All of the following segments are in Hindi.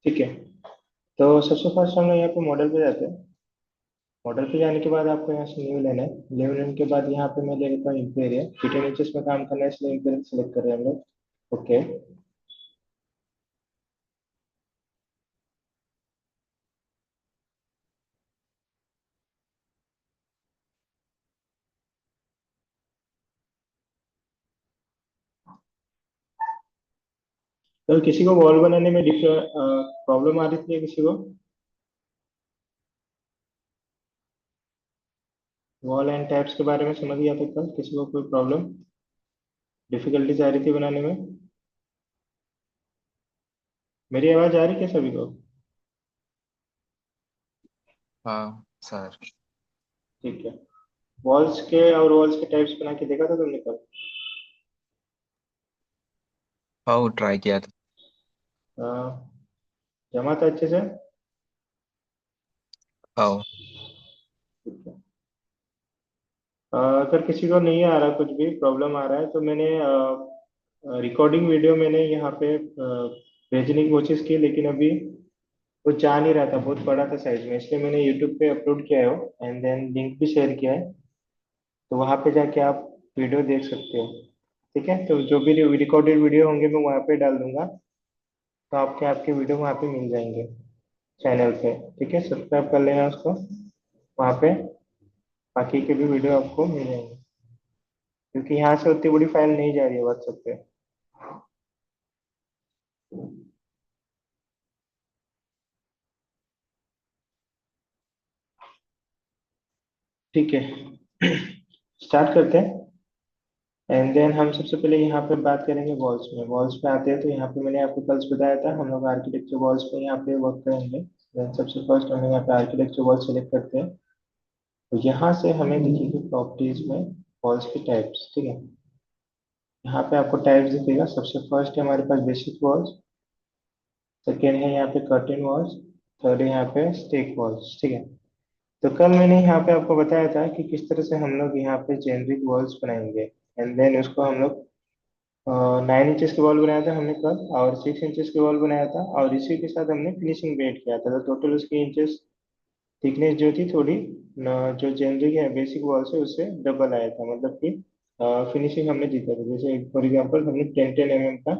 ठीक है। तो सबसे फर्स्ट हम लोग यहाँ पे मॉडल पे जाते हैं। मॉडल पे जाने के बाद आपको यहाँ से न्यू लेना है। न्यू लेने के बाद यहाँ पे मैं ले लेता हूँ इंटीरियर। फिटर नीचे में काम करना है इसलिए इंटीरियर सेलेक्ट कर रहे हैं हम लोग। ओके। तो किसी को वॉल बनाने में प्रॉब्लम आ रही थी या किसी को वॉल एंड टैब्स के बारे में समझ गया था कल? किसी को कोई प्रॉब्लम डिफिकल्टीज आ रही थी बनाने में? मेरी आवाज आ रही है क्या सभी को? हाँ सर। ठीक है। वॉल्स के और वॉल्स के टाइप्स बना के देखा था तुमने कल? हाँ वो ट्राई किया था। अ, जमा था अच्छे से? हाँ। ठीक है। अगर किसी को नहीं आ रहा, कुछ भी प्रॉब्लम आ रहा है, तो मैंने रिकॉर्डिंग वीडियो मैंने यहाँ पे भेजने की कोशिश की, लेकिन अभी वो जा नहीं रहा था, बहुत बड़ा था साइज में, इसलिए मैंने यूट्यूब पे अपलोड किया है वो, एंड देन लिंक भी शेयर किया है। तो वहाँ पे जाके आप वीडियो देख सकते हो। ठीक है, तो जो भी रिकॉर्डेड वीडियो होंगे मैं वहाँ पे डाल दूंगा। तो आपके आपके वीडियो वहाँ पे मिल जाएंगे चैनल पे। ठीक है, सब्सक्राइब कर लेना उसको। वहाँ पे बाकी के भी वीडियो आपको मिल जाएंगे, क्योंकि यहाँ से उतनी बड़ी फाइल नहीं जा रही है व्हाट्सएप पे। ठीक है। स्टार्ट करते हैं। एंड देन हम सबसे पहले यहाँ पे बात करेंगे वॉल्स में। वॉल्स पे आते हैं तो यहाँ पे मैंने आपको कल बताया था हम लोग आर्किटेक्चर वॉल्स पे यहाँ पे वर्क करेंगे। Then सबसे फर्स्ट हम यहाँ पे आर्किटेक्चर वॉल सेलेक्ट करते हैं। तो यहाँ से हमें दिखेगी प्रॉपर्टीज में वॉल्स के टाइप्स। ठीक है, यहाँ पे आपको टाइप्स दिखेगा। सबसे फर्स्ट है हमारे पास बेसिक वॉल्स। सेकेंड है यहाँ पे कर्टेन वॉल्स। थर्ड है यहाँ पे स्टेक वॉल्स। ठीक है। तो कल मैंने यहाँ पे आपको बताया था कि किस तरह से हम लोग यहाँ पे जेनरिक वॉल्स बनाएंगे। एंड देन उसको हम लोग 9 इंचेस के वॉल बनाया था हमने कल, और 6 इंचेस के वॉल बनाया था, और इसी के साथ हमने फिनिशिंग बेड किया था। तो टोटल उसकी इंचेस थिकनेस जो थी थोड़ी जो जेनरिक है बेसिक वॉल से उससे डबल आया था, मतलब कि फिनिशिंग हमने जीता था। जैसे फॉर एग्जांपल हमने 10 10 mm का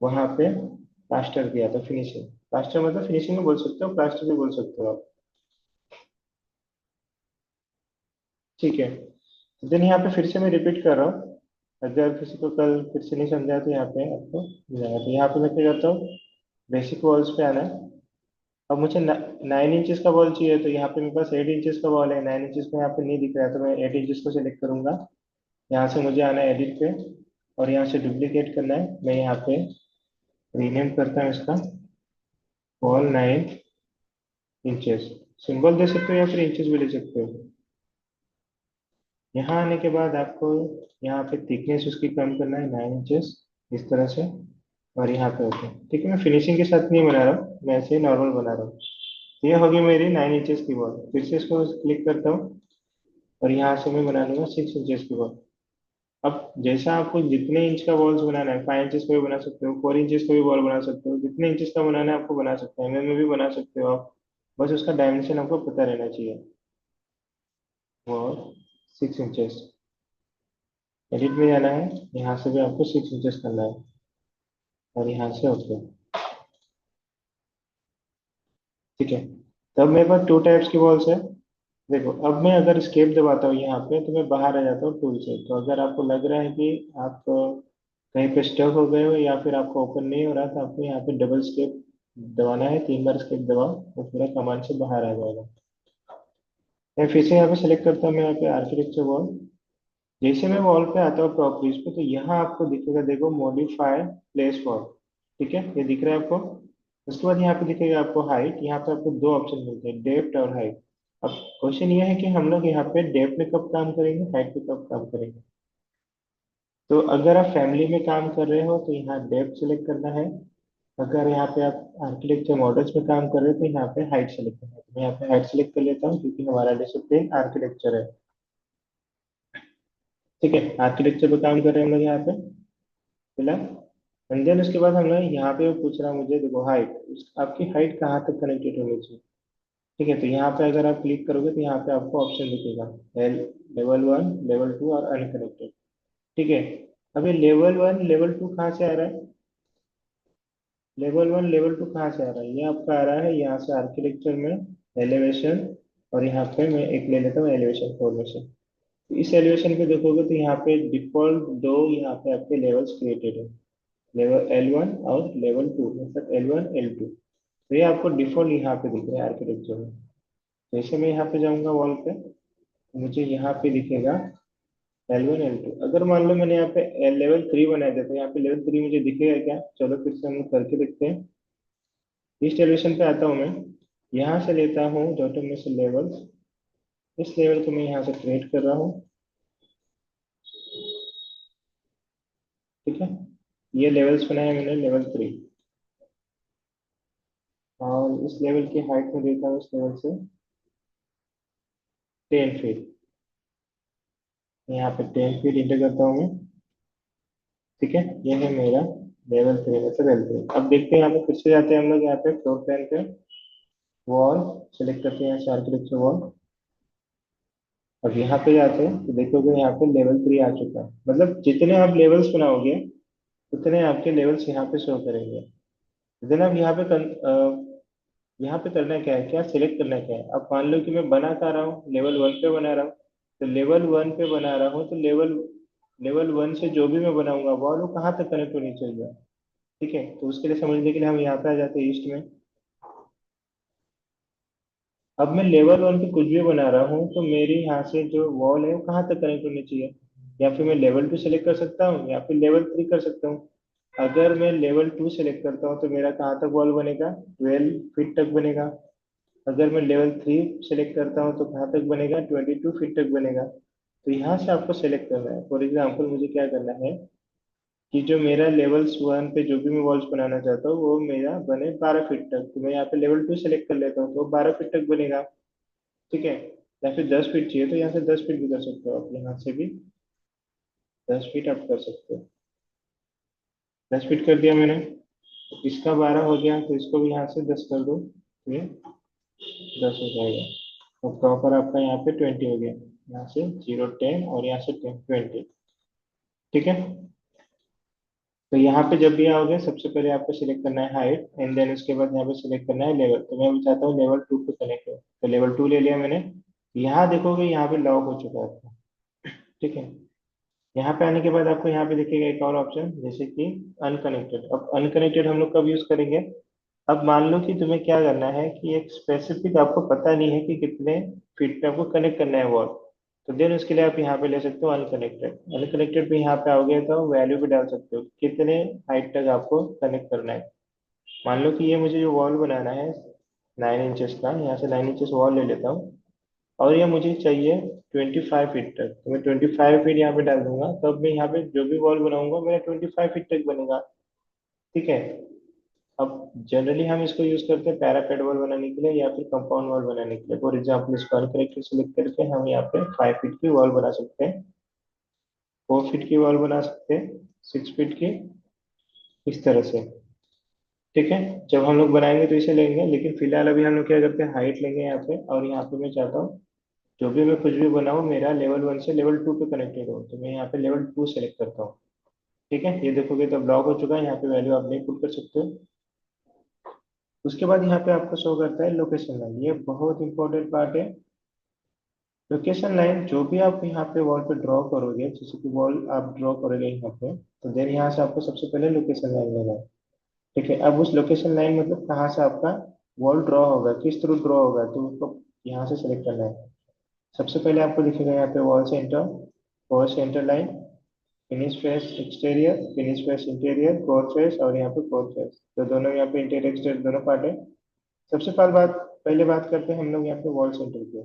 वहाँ पे प्लास्टर किया था। फिनिशिंग प्लास्टर मतलब फिनिशिंग में बोल सकते हो, प्लास्टर भी बोल सकते हो आप। ठीक है। देन यहाँ पे फिर से मैं रिपीट कर रहा हूँ, अगर किसी को कल फिर से नहीं समझा तो यहाँ पे आपको मिल जाएगा। तो यहाँ पे मैं क्या करता हूँ, बेसिक वॉल्स पे आना है। अब मुझे 9 इंचेस का वॉल चाहिए, तो यहाँ पे मेरे पास 8 इंचेस का वॉल है। 9 इंचेस में यहाँ पे नहीं दिख रहा है, तो मैं 8 इंचेस को सिलेक्ट करूंगा। यहाँ से मुझे आना है एडिट पे, और यहाँ से डुप्लीकेट करना है। मैं यहाँ पे रीनेम करता हूँ इसका वॉल 9 इंचेस। सिंबल दे सकते हो या फिर इंचेस भी ले सकते हो। यहाँ आने के बाद आपको यहाँ पे थिकनेस उसकी कम करना है 9 इंचेस, इस तरह से। और यहाँ पे ओके। ठीक है, मैं फिनिशिंग के साथ नहीं बना रहा हूँ, मैं ऐसे ही नॉर्मल बना रहा हूँ। तो ये होगी मेरी 9 इंचेस की वॉल। फिर से इसको क्लिक करता हूँ, और यहाँ से मैं बना लूंगा 6 इंचेस की वॉल। अब जैसा आपको जितने इंच का वॉल्स बनाना है, 5 इंचेस का भी बना सकते हो, 4 इंचेस का भी वॉल बना सकते हो, जितने इंचेस का बनाना है आपको बना सकते हो, में भी बना सकते हो आप। बस उसका डायमेंशन आपको पता रहना चाहिए। वॉल 6 इंचेस, एडिट में जाना है, यहाँ से भी आपको 6 इंचेस करना है, और यहाँ से ओके। ठीक है। तब मेरे पास टू टाइप्स की वॉल्स है। देखो, अब मैं अगर स्केप दबाता हूँ यहाँ पे, तो मैं बाहर आ जाता हूँ टूल से। तो अगर आपको लग रहा है कि आप कहीं पे स्टक हो गए हो, या फिर आपको ओपन नहीं हो रहा, तो आपको यहाँ पे डबल स्केप दबाना है। 3 बार स्केप दबाओ तो पूरा कमांड से बाहर आ जाएगा। मैं फिर से यहाँ पे सेलेक्ट करता हूँ, मैं यहाँ पे आर्किटेक्चर वॉल। जैसे मैं वॉल पे आता हूँ प्रॉपर्टीज पे, तो यहाँ आपको दिखेगा, देखो, मॉडिफाई प्लेस वॉल। ठीक है, ये दिख रहा है आपको? उसके बाद यहाँ पे दिखेगा आपको हाइट। यहाँ पे आपको दो ऑप्शन मिलते हैं, डेप्थ और हाइट। अब क्वेश्चन ये है कि हम लोग यहाँ पे डेप्थ में कब काम करेंगे, हाइट पे कब काम करेंगे। तो अगर आप फैमिली में काम कर रहे हो तो यहाँ डेप्थ सेलेक्ट करना है। अगर यहाँ पे आप आर्किटेक्चर मॉडल्स में काम कर रहे हो तो यहाँ पे हाइट सेलेक्ट करना है। तो मैं यहाँ पे हाइट सेलेक्ट कर लेता हूँ, क्योंकि हमारा डिसिप्लिन आर्किटेक्चर है। ठीक है, आर्किटेक्चर पे काम कर रहे हैं हम लोग यहाँ पे फिलहाल। एंड देन उसके बाद हम लोग यहाँ पे पूछ रहा है मुझे, देखो हाइट, आपकी हाइट कहाँ तक कनेक्टेड होनी चाहिए। ठीक है, तो यहाँ पे अगर आप क्लिक करोगे तो यहाँ पे आपको ऑप्शन दिखेगा, एल, लेवल 1, लेवल 2 और अनकनेक्टेड। ठीक है, अब ये लेवल 1 लेवल 2 कहाँ से आ रहा है, लेवल 1 लेवल 2 कहाँ से आ रहा है, ये आपका आ रहा है यहाँ से आर्किटेक्चर में एलिवेशन, और यहाँ पे मैं एक ले लेता हूँ एलिवेशन फॉर्मेशन। तो इस एलिवेशन पे देखोगे तो यहाँ पे डिफॉल्ट दो यहाँ पे आपके लेवल्स क्रिएटेड है, लेवल L1 और लेवल 2, मतलब L1 L2। तो ये आपको डिफॉल्ट यहाँ पे दिख रहा है आर्किटेक्चर में। जैसे मैं यहाँ पे जाऊंगा वॉल पे, तो मुझे यहाँ पे दिखेगा L1 L2। अगर मान लो मैंने यहाँ पे लेवल 3 बनाया था, तो यहाँ पे लेवल 3 मुझे दिखेगा क्या, चलो फिर से हम लोग करके देखते हैं। इस एलिवेशन पे आता हूँ मैं, यहाँ से लेता हूँ डॉटम में से लेवल्स, इस लेवल को मैं यहाँ से क्रिएट कर रहा हूँ। ठीक है, ये लेवल्स बनाया मैंने लेवल 3, और इस लेवल की हाइट में देता हूँ इस लेवल से 10 फीट। यहाँ पे 10 फीट इंटर करता हूँ मैं। ठीक है, ये है मेरा लेवल 3 मतलब L3। अब देखते हैं यहाँ पे, फिर से जाते हैं हम लोग यहाँ पे फ्लोर प्लान पे, वॉल सेलेक्ट करते हैं यहाँ से आर्किटेक्चर वॉल। अब यहाँ पे जाते हैं तो देखोगे यहाँ पे लेवल 3 आ चुका है, मतलब जितने आप लेवल्स बनाओगे उतने आपके लेवल्स यहाँ पे शो करेंगे। देन अब यहाँ पे करना क्या है, क्या सिलेक्ट करना क्या है। अब मान लो कि मैं बना क्या रहा हूँ, लेवल 1 पे बना रहा हूँ, तो लेवल 1 पे बना रहा हूँ, तो लेवल लेवल 1 से जो भी मैं बनाऊंगा वो कहाँ तक कनेक्ट होनी चाहिए। ठीक है, तो उसके लिए समझने के लिए हम यहाँ पे आ जाते हैं ईस्ट में। अब मैं लेवल 1 पे कुछ भी बना रहा हूँ तो मेरे यहाँ से जो वॉल है वो कहाँ तक कनेक्ट होनी चाहिए। या फिर मैं लेवल 2 सेलेक्ट कर सकता हूँ या फिर लेवल 3 कर सकता हूँ। अगर मैं लेवल 2 सेलेक्ट करता हूँ तो मेरा कहाँ तक वॉल बनेगा, 12 फीट तक बनेगा। अगर मैं लेवल 3 सेलेक्ट करता हूँ तो कहाँ तक बनेगा, 22 फीट तक बनेगा। तो यहाँ से आपको सेलेक्ट करना है। फॉर एग्जाम्पल मुझे क्या करना है कि जो मेरा लेवल्स 1 पे जो भी मैं वॉल्स बनाना चाहता हूँ वो मेरा बने 12 फीट तक, तो मैं यहाँ पे लेवल 2 सेलेक्ट कर लेता हूँ तो 12 फीट तक बनेगा। ठीक है, या फिर 10 फीट चाहिए तो यहाँ से 10 फीट भी कर सकते हो, आप यहाँ से भी 10 फीट आप कर सकते हो। 10 फीट कर दिया मैंने, तो इसका 12 हो गया तो इसको भी यहाँ से 10 कर दो, तो ये 10 हो जाएगा। तो प्रॉपर आपका यहाँ पे 20 हो गया, यहाँ से 0 10 और यहाँ से 10 20। ठीक है, तो यहाँ पे जब भी आओगे सबसे पहले आपको सिलेक्ट करना है हाइट, एंड देन उसके बाद यहाँ पे सिलेक्ट करना है लेवल। तो मैं अभी चाहता हूँ लेवल 2 पे कनेक्ट हो, तो लेवल 2 ले लिया मैंने। यहाँ देखोगे यहाँ पे लॉक हो चुका है आपका। ठीक है, यहाँ पे आने के बाद आपको यहाँ पे दिखेगा एक और ऑप्शन, जैसे कि अनकनेक्टेड। अब अनकनेक्टेड हम लोग कब यूज करेंगे, अब मान लो कि तुम्हें क्या करना है कि एक स्पेसिफिक आपको पता नहीं है कि कितने फीट पे आपको कनेक्ट करना है वॉल, तो देन उसके लिए आप यहाँ पे ले सकते हो अनकनेक्टेड। अनकनेक्टेड पे यहाँ पे आओगे तो वैल्यू भी डाल सकते हो कितने हाइट तक आपको कनेक्ट करना है। मान लो कि ये मुझे जो वॉल बनाना है 9 इंचेस का, यहाँ से 9 इंचेस वॉल ले लेता हूँ, और ये मुझे चाहिए 25 फीट तक, तो मैं 25 फीट यहाँ पे डाल दूंगा, तब मैं यहाँ पे जो भी वॉल बनाऊंगा मेरा 25 फीट तक बनेगा। ठीक है, अब जनरली हम इसको यूज करते हैं पैरापेट वॉल बनाने के लिए या फिर कंपाउंड वॉल बनाने के लिए। फॉर एग्जाम्पल इसको अनकरेक्टेड सेलेक्ट करके हम यहाँ पे 5 फीट की वॉल बना सकते हैं, 4 फीट की वॉल बना सकते हैं, 6 फीट की, इस तरह से। ठीक है, जब हम लोग बनाएंगे तो इसे लेंगे, लेकिन फिलहाल अभी हम लोग क्या करते हैं हाइट लेंगे यहाँ पे, और यहाँ पे मैं चाहता हूँ जो भी मैं कुछ भी बनाऊँ मेरा लेवल 1 से लेवल 2 पे कनेक्टेड हो, तो मैं यहाँ पे लेवल 2 सेलेक्ट करता हूँ। ठीक है, ये देखोगे तो ब्लॉक हो चुका है, यहाँ पे वैल्यू आप नहीं पुट कर सकते हो। उसके बाद यहाँ पे आपको शो करता है लोकेशन लाइन, ये बहुत इंपॉर्टेंट पार्ट है। लोकेशन लाइन जो भी आप यहाँ पे वॉल पे ड्रॉ करोगे, जैसे कि वॉल आप ड्रॉ करोगे यहाँ पे, तो देन यहाँ से आपको सबसे पहले लोकेशन लाइन लेना है। ठीक है, अब उस लोकेशन लाइन मतलब कहाँ से आपका वॉल ड्रॉ होगा, किस थ्रू ड्रॉ होगा, तो उसको यहाँ से सेलेक्ट करना है। सबसे पहले आपको दिखेगा यहाँ पे wall centre line, finish face exterior, finish face interior, core face, और यहाँ पे कोर फेस, तो दोनों यहाँ पे इंटीरियर एक्सटीरियर दोनों पार्ट है। सबसे पहले बात करते हैं हम लोग यहाँ पे वॉल सेंटर की।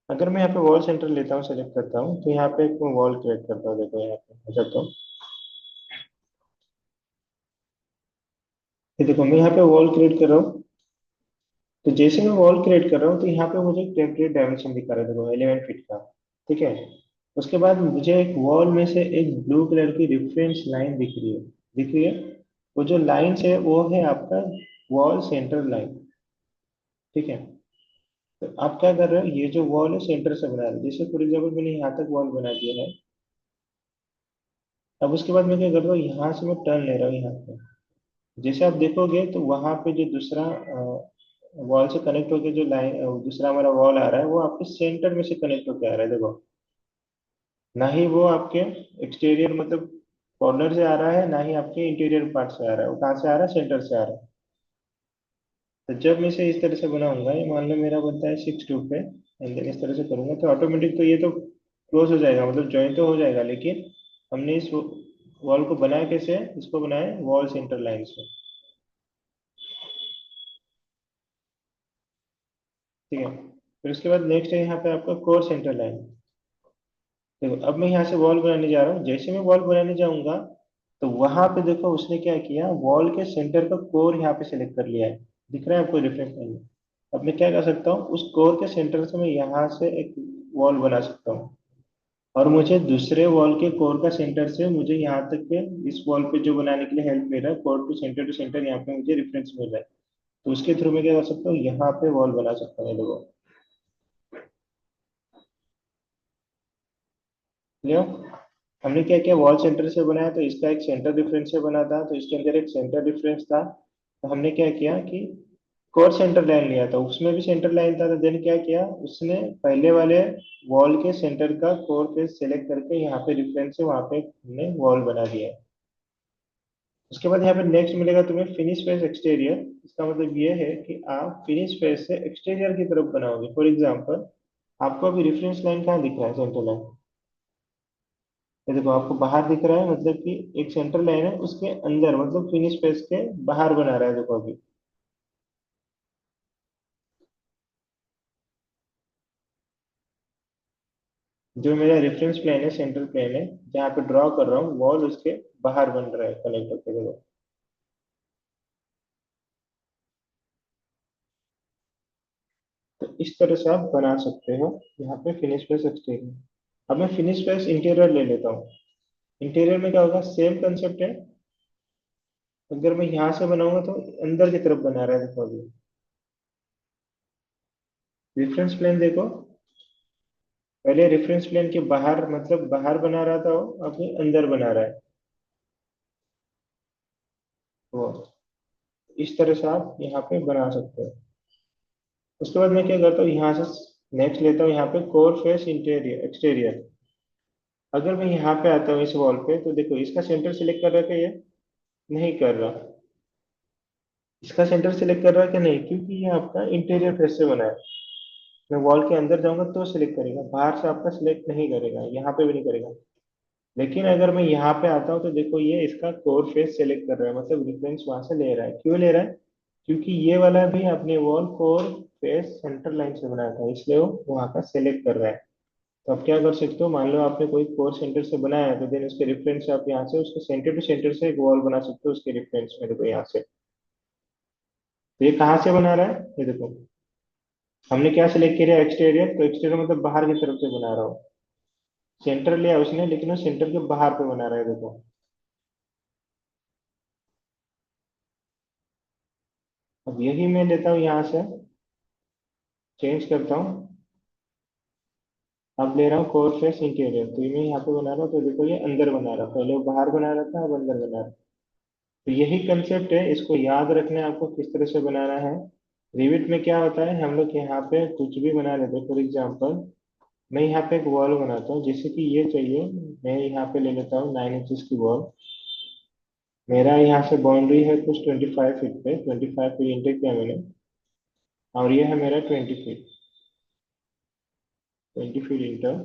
अगर मैं यहाँ पे वॉल सेंटर लेता हूँ सेलेक्ट करता हूँ तो यहाँ पे एक वॉल क्रिएट करता हूँ, देखो यहाँ पे हो सकता हूँ। ये देखो मैं यहाँ पे वॉल क्रिएट कर रहा हूँ, तो जैसे मैं वॉल क्रिएट कर रहा हूँ तो यहाँ पे मुझे टेम्परेरी डायमेंशन दिखा रहा है, देखो 11 फीट का। ठीक है, उसके बाद मुझे एक वॉल में से एक ब्लू कलर की रेफरेंस लाइन दिख रही है। वो जो लाइन है वो है आपका वॉल सेंटर लाइन। ठीक है। तो आप क्या कर रहे हो, ये जो वॉल है सेंटर से बना रहे हो, जैसे फॉर एग्जाम्पल मैंने यहाँ तक वॉल बना दिया है। अब उसके बाद मैं क्या कर रहा हूँ, यहाँ से मैं टर्न ले रहा हूँ यहाँ पे। जैसे आप देखोगे तो वहां पे जो दूसरा वॉल से कनेक्ट होकर जो लाइन दूसरा हमारा वॉल आ रहा है वो आपके सेंटर में से कनेक्ट होकर आ रहा है, देखो। ना ही वो आपके एक्सटीरियर मतलब कॉर्नर से आ रहा है, ना ही आपके इंटीरियर पार्ट से आ रहा है। वो कहाँ से आ रहा है, सेंटर से आ रहा है। तो जब मैं इसे इस तरह से बनाऊंगा, ये मान लो मेरा बनता है 6 2 पे, एंड देन इस तरह से करूंगा तो ऑटोमेटिक तो ये तो क्लोज हो जाएगा, मतलब ज्वाइन तो हो जाएगा। लेकिन हमने इस वॉल को बनाया कैसे, इसको बनाया वॉल सेंटर लाइन से। ठीक है। फिर उसके बाद नेक्स्ट है यहाँ पे आपका कोर सेंटर लाइन। देखो अब मैं यहाँ से वॉल बनाने जा रहा हूँ, जैसे मैं वॉल बनाने जाऊंगा तो वहां पे देखो उसने क्या किया, वॉल के सेंटर का कोर यहाँ पे सिलेक्ट कर लिया है। दिख रहा है आपको रेफरेंस लाइन में। अब मैं क्या कर सकता हूँ, उस कोर के सेंटर से मैं यहाँ से एक वॉल बना सकता हूँ। और मुझे दूसरे वॉल के कोर का सेंटर से मुझे यहाँ तक के इस वॉल पे जो बनाने के लिए हेल्प मिल रहा है, कोर टू सेंटर यहाँ पे मुझे रेफरेंस मिल रहा है। तो उसके थ्रू मैं क्या कर सकता हूँ, यहाँ पे वॉल बना सकता हूँ, ये देखो। क्लियर। हमने क्या किया, वॉल सेंटर से बनाया तो इसका एक सेंटर डिफरेंस से बना था, तो इसके अंदर एक सेंटर डिफरेंस था। तो हमने क्या किया कि कोर सेंटर लाइन लिया था, उसमें भी सेंटर लाइन था। तो देन क्या किया उसने, पहले वाले वॉल के सेंटर का कोर फेस सेलेक्ट करके यहाँ पे रिफरेंस है वहां पे हमने वॉल बना दिया है। उसके बाद यहाँ पे नेक्स्ट मिलेगा तुम्हें फिनिश फेस एक्सटीरियर। इसका मतलब ये है कि आप फिनिश फेस से एक्सटीरियर की तरफ बनाओगे। फॉर एग्जाम्पल आपको अभी रेफरेंस लाइन कहाँ दिख रहा है, सेंटर लाइन। ये देखो आपको बाहर दिख रहा है, मतलब कि एक सेंटर लाइन है उसके अंदर, मतलब फिनिश पेज के बाहर बना रहा है, देखो अभी। जो मेरा रेफरेंस प्लेन है, सेंट्रल प्लेन है, जहाँ पे ड्रॉ कर रहा हूँ वॉल उसके बाहर बन रहा है कनेक्ट होकर, देखो। तो इस तरह से आप बना सकते हो यहाँ पे फिनिश पेज एक्सटीरियर। अब मैं फिनिश पेज इंटीरियर ले लेता हूँ। इंटीरियर में क्या होगा, सेम कंसेप्ट है। अगर मैं यहाँ से बनाऊंगा तो अंदर की तरफ बना रहा है, देखो अभी। रेफरेंस प्लेन देखो, पहले रेफरेंस प्लेन के बाहर मतलब बाहर बना रहा था, वो अभी अंदर बना रहा है वो। इस तरह से आप यहाँ पे बना सकते हो। उसके बाद मैं क्या करता हूँ, यहाँ से नेक्स्ट लेता हूँ यहाँ पे कोर फेस इंटीरियर एक्सटीरियर। अगर मैं यहाँ पे आता हूँ इस वॉल पे तो देखो इसका सेंटर सिलेक्ट कर रहा है, ये नहीं कर रहा। इसका सेंटर सिलेक्ट कर रहा है कि नहीं, क्योंकि ये आपका इंटीरियर फेस से बना है। मैं वॉल के अंदर जाऊंगा तो सिलेक्ट करेगा, बाहर से आपका सिलेक्ट नहीं करेगा, यहाँ पे भी नहीं करेगा। लेकिन अगर मैं यहाँ पे आता हूँ तो देखो ये इसका कोर फेस सेलेक्ट कर रहा है, मतलब रेफरेंस वहां से ले रहा है। क्यों ले रहा है, क्योंकि ये वाला भी अपने wall core face centre line से बनाया था, इसलिए वो वहां का सेलेक्ट कर रहा है। तो आप क्या कर सकते हो, मान लो आपने कोई कोर सेंटर से बनाया है तो देन उसके रेफरेंस से आप यहाँ से उसके सेंटर टू सेंटर से एक वॉल बना सकते हो उसके रेफरेंस में, देखो यहाँ से। तो ये कहाँ से बना रहा है, ये देखो। हमने क्या सिलेक्ट किया, एक्सटीरियर, तो एक्सटीरियर मतलब बाहर की तरफ से बना रहा हूँ। सेंटर लिया उसने लेकिन वो सेंटर के बाहर पे बना रहा है, देखो। अब यही मैं लेता हूँ यहाँ से, चेंज करता हूँ। अब ले रहा हूँ कोर फेस इंटीरियर, तो ये मैं यहाँ पे बना रहा हूँ तो देखो ये अंदर बना रहा, पहले वो बाहर बना रहा था, अब अंदर बना रहा। तो यही कंसेप्ट है, इसको याद रखना है आपको किस तरह से बनाना है। रिविट में क्या होता है, हम लोग यहाँ पे कुछ भी बना लेते हैं। फॉर एग्जाम्पल मैं यहाँ पे एक वॉल बनाता हूँ, जैसे कि ये चाहिए। मैं यहाँ पे ले लेता हूँ 9 इंचेस की वॉल। मेरा यहाँ से बाउंड्री है कुछ 25 फीट पे, 25 फीट इंटेक किया मैंने। और ये है मेरा 20 फीट, 20 फीट इंटर।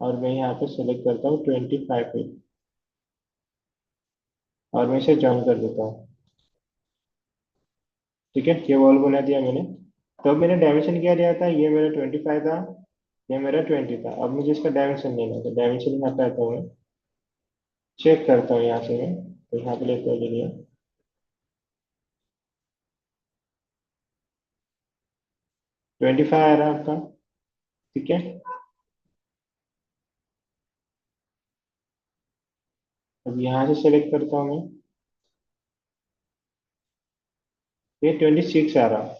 और मैं यहाँ पे सेलेक्ट करता हूँ 25 फीट, और मैं इसे जॉइन कर देता हूँ। ठीक है, ये वॉल बना दिया मैंने। तब मैंने डायमेंशन क्या लिया था, ये मेरा 25 था, ये मेरा 20 था। अब मुझे इसका डायमेंशन लेना है, तो डायमेंशन यहाँ पे आता हूँ मैं, चेक करता हूँ यहाँ से मैं। तो यहाँ पे लेते ले लिया, 25 आ रहा है आपका। ठीक है। अब यहाँ से सेलेक्ट करता हूँ मैं, ये 26 आ रहा।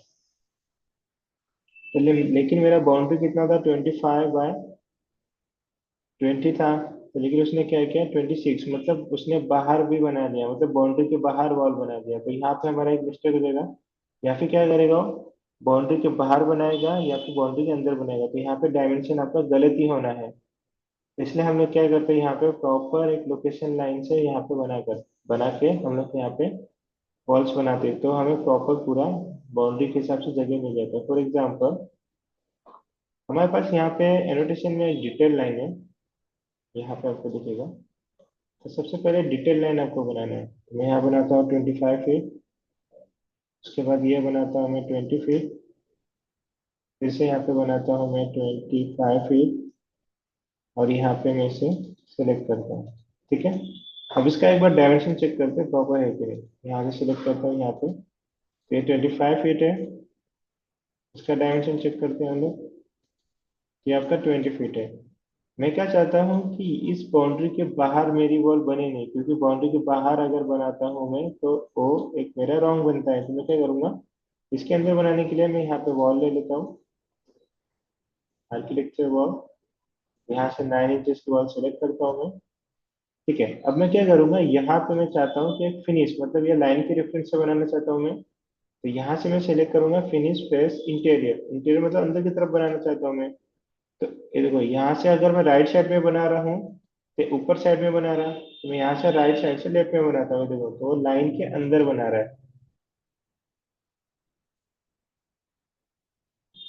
चलिए, लेकिन मेरा बाउंड्री कितना था, 25/20 था। तो लेकिन उसने क्या किया, 26, मतलब उसने बाहर भी बना दिया, मतलब बाउंड्री के बाहर वॉल बना दिया। तो यहाँ पे हमारा एक मिस्टेक हो जाएगा। या फिर क्या करेगा, बाउंड्री के बाहर बनाएगा या फिर बाउंड्री के अंदर बनाएगा, तो यहाँ पे डायमेंशन आपका गलत ही होना है। तो इसलिए हम लोग क्या करते हैं, यहाँ पे प्रॉपर एक लोकेशन लाइन से यहाँ पे बना के हम लोग यहाँ पे वॉल्स बनाते हैं, तो हमें प्रॉपर पूरा बाउंड्री के हिसाब से जगह मिल जाता है। फॉर एग्जाम्पल, हमारे पास यहाँ पे एनोटेशन में एक डिटेल लाइन है, यहाँ पे आपको दिखेगा। तो सबसे पहले डिटेल लाइन आपको बनाना है। तो मैं यहाँ बनाता हूँ 25 फीट, उसके बाद ये बनाता हूँ मैं 20 फीट, फिर से यहाँ पे बनाता हूँ मैं 25 फीट, और यहाँ पे मैं इसे सेलेक्ट करता हूँ। ठीक है, अब इसका एक बार डायमेंशन चेक करते हैं प्रॉपर है कि नहीं। यहाँ से सिलेक्ट करता हूँ यहाँ पे, तो ये 25 फीट है। इसका डायमेंशन चेक करते हैं हम लोग, ये आपका 20 फीट है। मैं क्या चाहता हूँ कि इस बाउंड्री के बाहर मेरी वॉल बने नहीं, क्योंकि बाउंड्री के बाहर अगर बनाता हूँ मैं तो वो एक मेरा रॉन्ग बनता है। तो मैं क्या करूँगा, इसके अंदर बनाने के लिए मैं यहाँ पे वॉल ले लेता हूँ, आर्किटेक्चर वॉल। यहाँ से 9 इंचेस की वॉल सेलेक्ट करता हूँ मैं। ठीक है, अब मैं क्या करूँगा, यहाँ पे मैं चाहता हूँ कि एक फिनिश, मतलब ये लाइन के रेफरेंस से बनाना चाहता हूँ मैं। तो यहाँ से मैं सेलेक्ट करूंगा फिनिश फेस इंटीरियर, इंटीरियर मतलब अंदर की तरफ बनाना चाहता हूँ मैं। तो ये देखो, यहाँ से अगर मैं राइट साइड में बना रहा हूँ तो ऊपर साइड में बना रहा, तो मैं यहाँ से राइट साइड से लेफ्ट में बनाता हूँ, देखो तो वो लाइन के अंदर बना रहा है,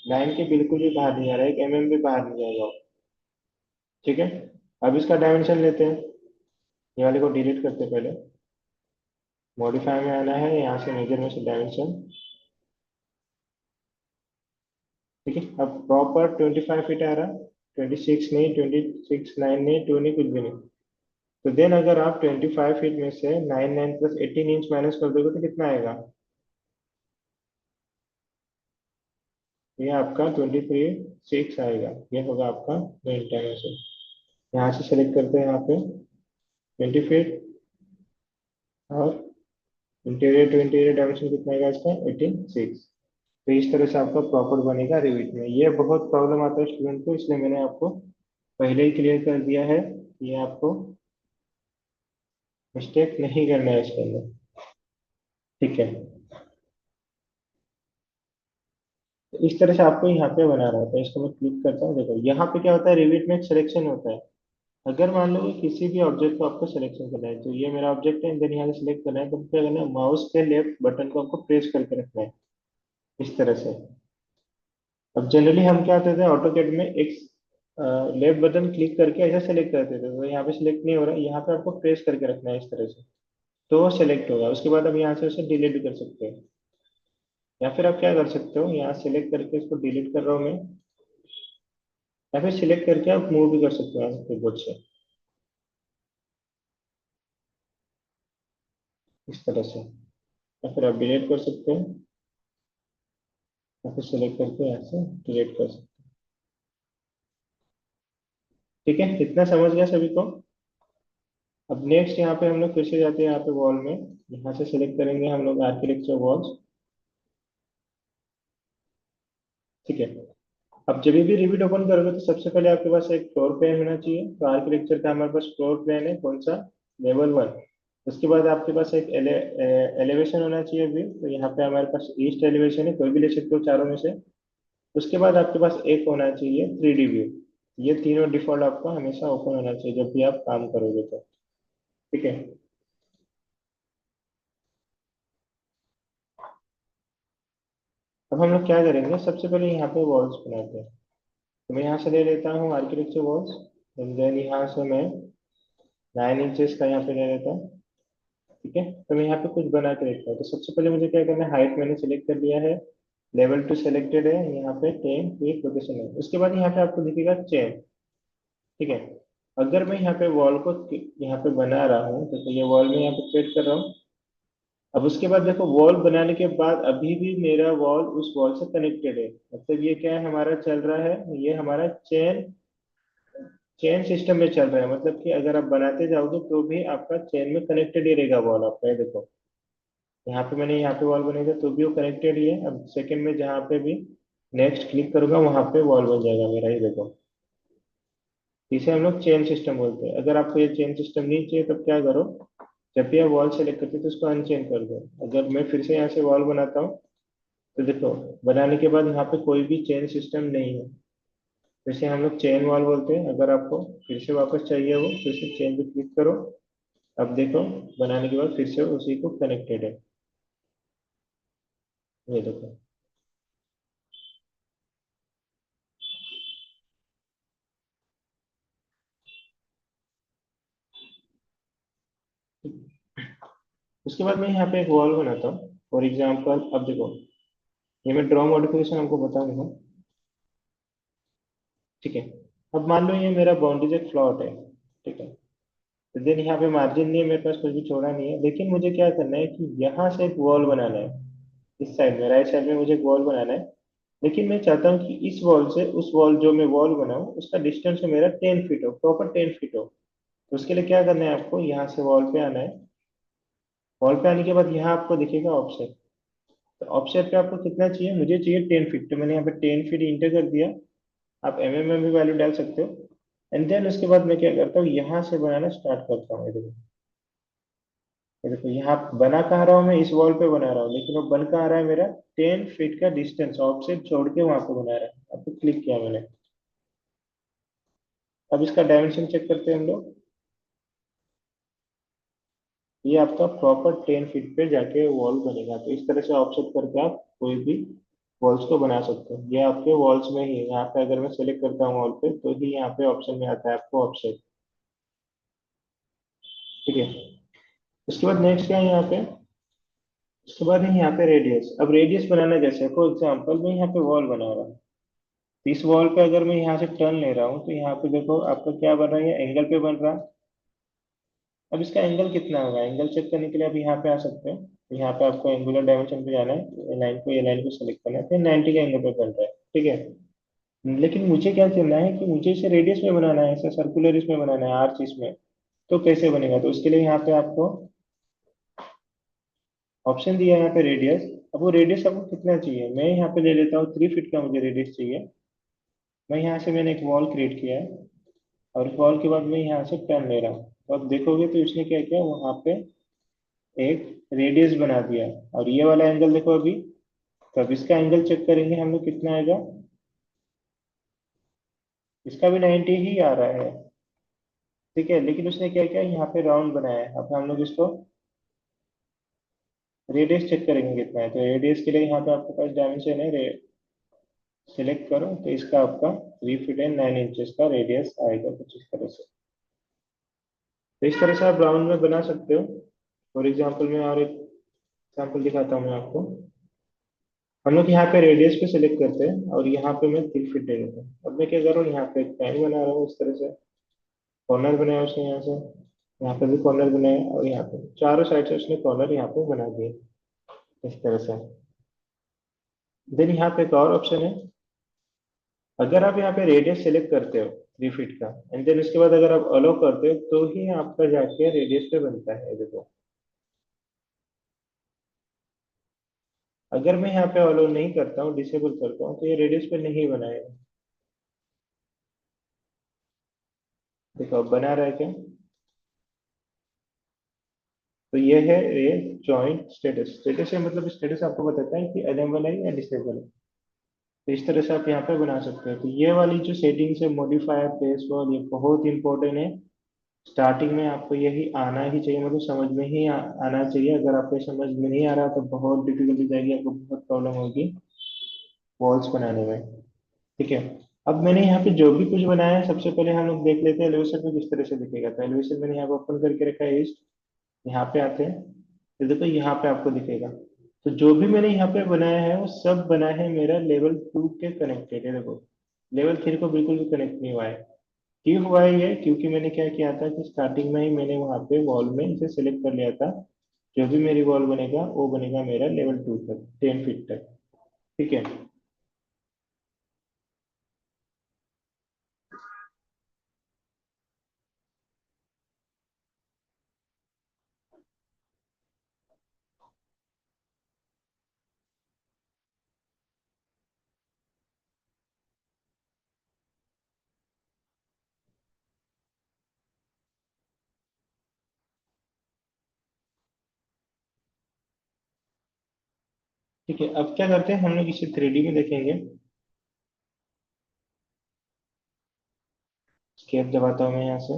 लाइन के बिल्कुल भी बाहर नहीं आ रहा है, 1 mm भी बाहर नहीं जाएगा वो। ठीक है, अब इसका डायमेंशन लेते हैं, ये वाले को डिलीट करते हैं पहले। मॉडिफाई में आना है, यहाँ से मेजर में से डायमेंशन। ठीक है, अब प्रॉपर 25 फीट आ रहा, 26 नहीं, 26 9 नहीं, 2 नहीं, कुछ भी नहीं। तो देन अगर आप 25 फीट में से 9 9 प्लस 18 इंच माइनस कर दोगे तो कितना आएगा, ये आपका 23 6 आएगा। ये होगा आपका मेन डायमेंशन। यहाँ से सेलेक्ट करते हैं यहाँ पे 20 फीट, और इंटीरियर टू इंटीरियर डायमेंशन कितना आएगा इसका, 18 6। तो इस तरह से आपका प्रॉपर बनेगा रिविट में। ये बहुत प्रॉब्लम आता है स्टूडेंट को, इसलिए मैंने आपको पहले ही क्लियर कर दिया है, ये आपको मिस्टेक नहीं करना है इसके अंदर। ठीक है, तो इस तरह से आपको यहाँ पे बना रहा था। इसको मैं क्लिक करता हूँ, देखो यहाँ पे क्या होता है, रिविट में एक सिलेक्शन होता है। अगर मान लो कि किसी भी ऑब्जेक्ट को आपको सिलेक्शन करना है, तो ये मेरा ऑब्जेक्ट है, देन यहाँ से सिलेक्ट करना है, तो क्या करना है, माउस के लेफ्ट बटन को आपको प्रेस करके रखना है इस तरह से। अब जनरली हम क्या करते थे ऑटोकैड में, एक लेफ्ट बटन क्लिक करके ऐसा सेलेक्ट करते थे, तो यहाँ पे सिलेक्ट नहीं हो रहा, यहाँ पे आपको प्रेस करके रखना है इस तरह से, तो वो सिलेक्ट होगा। उसके बाद अब यहाँ से उसे डिलीट भी कर सकते हैं, या फिर आप क्या कर सकते हो, यहाँ सेलेक्ट करके इसको डिलीट कर रहा हूँ मैं, या फिर सिलेक्ट करके आप मूव भी कर सकते हो यहाँ से कीबोर्ड से इस तरह से, या फिर आप डिलीट कर सकते हो, या फिर सिलेक्ट करके यहाँ से डिलीट कर सकते हो। ठीक है, इतना समझ गया सभी को। अब नेक्स्ट यहाँ पे हम लोग फिर से जाते हैं यहाँ पे वॉल में, यहाँ से सिलेक्ट करेंगे हम लोग आर्किटेक्चर वॉल्स। ठीक है, अब जब भी रिविट ओपन करोगे तो सबसे पहले आपके पास एक फ्लोर प्लान होना चाहिए। तो आर्किटेक्चर का हमारे पास फ्लोर प्लान है, कौन सा, लेवल 1। उसके बाद आपके पास एक एलिवेशन होना चाहिए भी, तो यहाँ पे हमारे पास ईस्ट एलिवेशन है, कोई भी ले सकते हो चारों में से। उसके बाद आपके पास एक होना चाहिए 3D व्यू। ये तीनों डिफॉल्ट आपको हमेशा ओपन होना चाहिए जब भी आप काम करोगे तो। ठीक है, अब हम लोग क्या करेंगे, सबसे पहले यहाँ पे वॉल्स बनाते हैं। तो मैं यहाँ से ले लेता हूँ आर्किटेक्चर वॉल्स, देन यहाँ से मैं 9 इंचेस का यहाँ पे ले लेता हूँ। ठीक है, तो मैं यहाँ पे कुछ बना के देखता हूँ। तो सबसे पहले मुझे क्या करना है, हाइट मैंने सेलेक्ट कर लिया है, लेवल 2 सेलेक्टेड है, यहाँ पे 10 फीट लोकेशन है। उसके बाद यहाँ पे आपको दिखेगा चेन। ठीक है, अगर मैं यहाँ पे वॉल को यहाँ पे बना रहा हूँ, तो ये वॉल में यहाँ पे क्रिएट कर रहा हूँ। अब उसके बाद देखो, वॉल बनाने के बाद अभी भी मेरा वॉल उस वॉल से कनेक्टेड है, मतलब ये क्या है, हमारा चल रहा है, ये हमारा चेन चेन सिस्टम में चल रहा है, मतलब कि अगर आप बनाते जाओगे तो भी आपका चेन में कनेक्टेड ही रहेगा वॉल आपका। ये देखो, यहाँ पे मैंने यहाँ पे वॉल बनेगा तो भी वो कनेक्टेड ही है। अब सेकंड में जहाँ पे भी नेक्स्ट क्लिक करूंगा वहां पे वॉल बन जाएगा मेरा। ये देखो, इसे हम लोग चेन सिस्टम बोलते हैं। अगर आपको ये चेन सिस्टम नहीं चाहिए तब क्या करो, जब भी आप वॉल सेलेक्ट करते हो तो उसको अनचेन कर दो। अगर मैं फिर से यहाँ से वॉल बनाता हूँ तो देखो, बनाने के बाद यहाँ पे कोई भी चेन सिस्टम नहीं है। जैसे हम लोग चेन वॉल बोलते हैं। अगर आपको फिर से वापस चाहिए वो, फिर से चेन पे क्लिक करो। अब देखो, बनाने के बाद फिर से उसी को कनेक्टेड है। ये देखो। उसके बाद मैं यहाँ पे एक वॉल बनाता हूँ फॉर एग्जाम्पल। अब देखो, ये मैं ड्रॉ मॉडिफिकेशन आपको बताऊंगा। ठीक है। अब मान लो ये मेरा बाउंड्रीज एक फ्लॉट है। ठीक है। तो देन यहाँ पे मार्जिन नहीं है मेरे पास, कुछ भी छोड़ा नहीं है, लेकिन मुझे क्या करना है कि यहाँ से एक वॉल बनाना है। इस साइड में, राइट साइड में मुझे एक वॉल बनाना है। लेकिन मैं चाहता हूँ कि इस वॉल से उस वॉल जो मैं वॉल बनाऊँ उसका डिस्टेंस है मेरा 10 फीट हो, प्रॉपर 10 फीट हो। तो उसके लिए क्या करना है, आपको यहाँ से वॉल पे आना है। वॉल पे आने के बाद यहाँ आपको दिखेगा ऑफसेट। तो ऑफसेट पे आपको कितना चाहिए, मुझे चाहिए 10 फीट। तो मैंने यहाँ पे 10 फीट इंटर कर दिया। आप में भी वैल्यू डाल सकते हो। एंड देन उसके बाद मैं क्या करता हूँ, यहाँ से बनाना स्टार्ट करता हूँ। ये देखो, यहाँ बना कहाँ रहा हूँ मैं, इस वॉल पे बना रहा हूँ, लेकिन वो बन कहाँ रहा है मेरा, 10 फीट का डिस्टेंस ऑफसेट छोड़ के वहां पे बना रहा है। अब तो क्लिक किया मैंने। अब इसका डायमेंशन चेक करते हैं हम लोग। ये आपका प्रॉपर 10 फीट पे जाके वॉल बनेगा। तो इस तरह से ऑफसेट करके आप कोई भी वॉल्स को बना सकते हो। ये आपके वॉल्स में ही, यहाँ पे अगर मैं सेलेक्ट करता हूँ वॉल पे तो ही यहाँ पे ऑप्शन में आता है आपको ऑफसेट। ठीक है। उसके बाद नेक्स्ट क्या है यहाँ पे, उसके बाद है यहाँ पे रेडियस। अब रेडियस बनाना कैसे है, फॉर एग्जाम्पल मैं यहाँ पे वॉल बना रहा हूँ। तो इस वॉल पे अगर मैं यहाँ से टर्न ले रहा हूँ तो यहाँ पे देखो आपका क्या बन रहा है, एंगल पे बन रहा है। अब इसका एंगल कितना होगा, एंगल चेक करने के लिए आप यहाँ पे आ सकते हैं। तो यहाँ पे आपको एंगुलर डायमेंशन पे जाना है, ये लाइन को सेलेक्ट करना है, फिर 90 का एंगल पे बन रहा है। ठीक है। लेकिन मुझे क्या करना है कि मुझे इसे रेडियस में बनाना है, इसे सर्कुलर इसमें बनाना है, आर्च इसमें। तो कैसे बनेगा, तो उसके लिए यहाँ पे आपको ऑप्शन दिया है यहाँ पे रेडियस। अब वो रेडियस आपको कितना चाहिए, मैं यहाँ पे ले लेता हूँ 3 फीट का मुझे रेडियस चाहिए। मैं यहाँ से मैंने एक वॉल क्रिएट किया है, और इस वॉल के बाद मैं यहाँ से टर्न ले रहा हूँ। तो आप देखोगे तो इसने क्या किया, वहाँ पे एक रेडियस बना दिया। और ये वाला एंगल देखो अभी। तो अब इसका एंगल चेक करेंगे हम लोग कितना आएगा। इसका भी 90 ही आ रहा है। ठीक है। लेकिन उसने क्या किया, यहाँ पे राउंड बनाया है। अब हम लोग इसको रेडियस चेक करेंगे कितना है। तो रेडियस के लिए यहाँ पे आपके पास डायमेंशन है, सिलेक्ट करो। तो इसका आपका 3 फीट एंड 9 इंचेस का रेडियस आएगा कुछ इस तरह से। तो इस तरह से आप राउंड में बना सकते हो। फॉर एग्जाम्पल मैं और एक एग्जाम्पल दिखाता हूँ मैं आपको। हम लोग यहाँ पे रेडियस पे सिलेक्ट करते हैं और यहाँ पे मैं 3 फीट दे देता हूँ। अब मैं क्या कर रहा हूँ, यहाँ पे एक पैन बना रहा हूँ इस तरह से। कॉर्नर बनाया उसने यहाँ से, यहाँ पे भी कॉर्नर बनाया, और यहाँ पे चारों साइड से उसने कॉर्नर यहाँ पे बना दिए इस तरह से। देन यहाँ पे एक और ऑप्शन है। अगर आप यहाँ पे रेडियस सेलेक्ट करते हो 3 फीट का, एंड देन उसके बाद अगर आप अलो करते हो तो ही आपका जाके रेडियस पे बनता है। ये देखो, अगर मैं यहाँ पे अलो नहीं करता हूँ, डिसेबल करता हूँ, तो ये रेडियस पे नहीं बनाएगा। देखो अब बना रहा है क्या। तो ये है ये जॉइंट स्टेटस। स्टेटस है मतलब स्टेटस आपको बताता है कि अनेबल है या डिसेबल है। तो इस तरह से आप यहाँ पे बना सकते हो। तो ये वाली जो सेटिंग्स है, मॉडिफायर फेस वॉल, ये बहुत इंपॉर्टेंट है। स्टार्टिंग में आपको यही आना ही चाहिए, मतलब समझ में ही आना चाहिए। अगर आपको समझ में नहीं आ रहा तो बहुत डिफिकल्टी जाएगी, आपको बहुत प्रॉब्लम होगी वॉल्स बनाने में। ठीक है। अब मैंने यहाँ पे जो भी कुछ बनाया है, सबसे पहले हम लोग देख लेते हैं एलिवेशन में किस तरह से दिखेगा। तो एलिवेशन मैंने यहाँ पे ओपन करके रखा है ईस्ट। यहाँ पे आते हैं तो देखो यहाँ पे आपको दिखेगा। तो जो भी मैंने यहाँ पे बनाया है वो सब बना है मेरा लेवल 2 के कनेक्टेड है। देखो, लेवल 3 को बिल्कुल भी कनेक्ट नहीं हुआ है। क्यों हुआ है ये, क्योंकि मैंने क्या किया था कि स्टार्टिंग में ही मैंने वहां पे वॉल में इसे सिलेक्ट कर लिया था। जो भी मेरी वॉल बनेगा वो बनेगा मेरा लेवल 2 तक, 10 फीट तक। ठीक है। ठीक है, अब क्या करते हैं हम लोग इसे 3D में देखेंगे। स्केप दबाता हूँ मैं यहाँ से।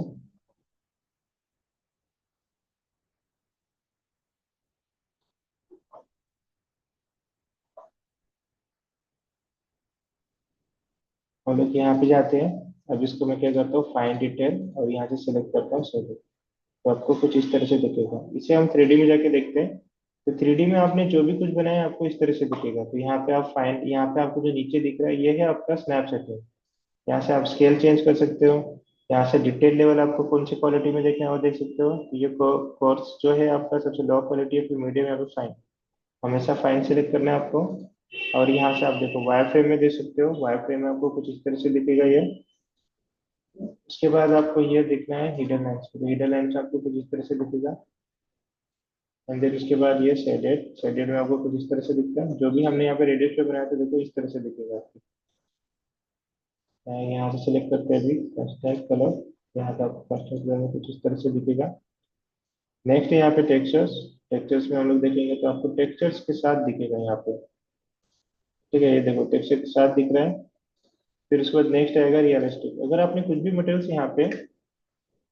हम लोग यहाँ पे जाते हैं। अब इसको मैं क्या करता हूँ, फाइंड डिटेल, और यहाँ से सिलेक्ट करता हूँ सॉलिड। तो आपको कुछ इस तरह से दिखेगा। इसे हम 3D में जाके देखते हैं। तो 3D में आपने जो भी कुछ बनाया आपको इस तरह से दिखेगा। तो यहाँ पे आप फाइंड, यहाँ पे आपको जो नीचे दिख रहा है ये है आपका स्नैपसेट। यहाँ से आप स्केल चेंज कर सकते हो। यहाँ से डिटेल लेवल आपको कौन सी क्वालिटी में देखना है वो देख सकते हो। तो ये कोर्स जो है आपका सबसे लो क्वालिटी है, फिर मीडियम, यहाँ पे फाइन। हमेशा फाइन सेलेक्ट करना है आपको। और यहाँ से आप देखो वायर फ्रेम में देख सकते हो। वायर फ्रेम में आपको कुछ इस तरह से दिखेगा ये। उसके बाद आपको ये देखना है हिडन लाइन्स। तो हिडन लाइन्स आपको कुछ इस तरह से दिखेगा। एंड देन उसके बाद ये शेडेड। शेडेड में आपको कुछ इस तरह से दिखता है। जो भी हमने यहाँ पे रेडियस पे बनाया था देखो इस तरह से दिखेगा आपको। यहाँ से सिलेक्ट करते हैं अभी कस्टम कलर। यहाँ पे आपको कस्टम कलर में कुछ इस तरह से दिखेगा। नेक्स्ट है यहाँ पे टेक्सचर्स। टेक्सचर्स में हम लोग देखेंगे तो आपको टेक्सचर्स के साथ दिखेगा यहाँ पे। ठीक है, ये देखो टेक्सचर के साथ दिख रहा है। फिर उसके बाद नेक्स्ट आएगा रियलिस्टिक। अगर आपने कुछ भी मटेरियल्स यहाँ पे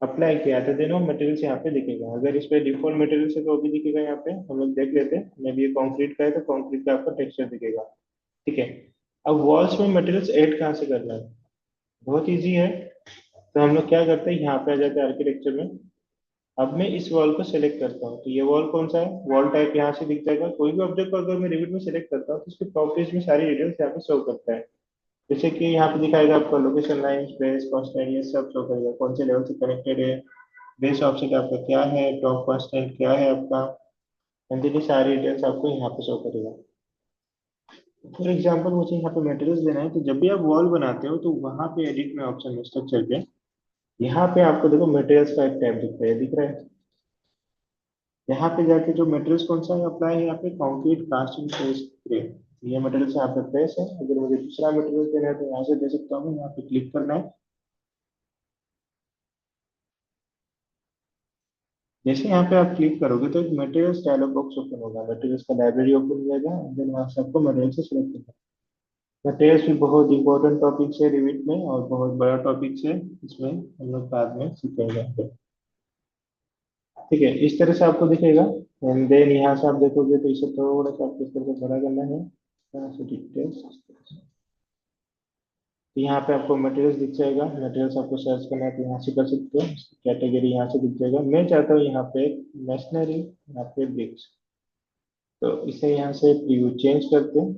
अप्लाई किया तो देनो मटेरियल्स यहाँ पे दिखेगा। अगर इस पे डिफॉल्ट मटेरियल्स है तो वो भी दिखेगा। यहाँ पे हम लोग देख लेते हैं। मे भी ये कॉन्क्रीट का है तो कॉन्क्रीट का आपको टेक्सचर दिखेगा। ठीक है। अब वॉल्स में मटेरियल्स ऐड कहाँ से करना है, बहुत ईजी है। तो हम लोग क्या करते हैं, यहाँ पे आ जाते हैं आर्किटेक्चर में। अब मैं इस वॉल को सिलेक्ट करता हूँ। तो ये वॉल कौन सा है, वॉल टाइप यहाँ से दिख जाएगा। कोई भी ऑब्जेक्ट को अगर मैं रिविट में सिलेक्ट करता हूँ तो उसकी प्रॉपर्टीज में सारी डिटेल्स यहाँ पे शो करता है। जैसे कि यहाँ पे दिखाएगा आपका लोकेशन लाइन, बेस, कॉन्स्टेंट, ये सब शो करेगा कौन से लेवल से कनेक्टेड है। बेस ऑफसेट आपका क्या है, टॉप कॉन्स्टेंट क्या है आपका। एंड ये सारी डिटेल्स आपको यहाँ पे शो करेगा। फॉर एग्जाम्पल मुझे यहाँ पे मटेरियल्स देना है। तो जब भी आप वॉल बनाते हो तो वहां पे एडिट में ऑप्शन में स्ट्रक्चर पे यहाँ पे आपको देखो मटेरियल्स का एक टैब दिखता है, दिख रहा है। यहाँ पे जाके जो मटेरियल्स कौन सा है अप्लाई है, यहाँ पे कंक्रीट कास्टिंग फेस ग्रे। ये मटेरियल्स यहाँ पे प्लेस है। अगर मुझे दूसरा मटेरियल देना है तो यहाँ से दे सकता हूँ। यहाँ पे क्लिक करना है। जैसे यहाँ पे आप क्लिक करोगे तो एक मटेरियल्स डायलॉग बॉक्स ओपन होगा। मटेरियल्स का लाइब्रेरी ओपन हो जाएगा। देन वहाँ से आपको मटेरियल से सिलेक्ट करना है। मटेरियल्स भी बहुत इंपॉर्टेंट टॉपिक है रिविट में, और बहुत बड़ा टॉपिक है। इसमें हम लोग बाद में सीखेंगे। ठीक है, इस तरह से आपको दिखेगा। एंड देन यहाँ से आप देखोगे तो इसे थोड़ा सा आपको इस तरह से बड़ा करना है। यहाँ से डिटेल्स, तो यहाँ पे आपको मटेरियल्स दिख जाएगा। मटेरियल्स आपको सर्च करना है तो यहाँ से कर सकते हो। कैटेगरी यहाँ से दिख जाएगा। मैं चाहता हूँ यहाँ पे मशीनरी, यहाँ पे ब्रिक्स। तो इसे यहाँ से व्यू चेंज करते हैं।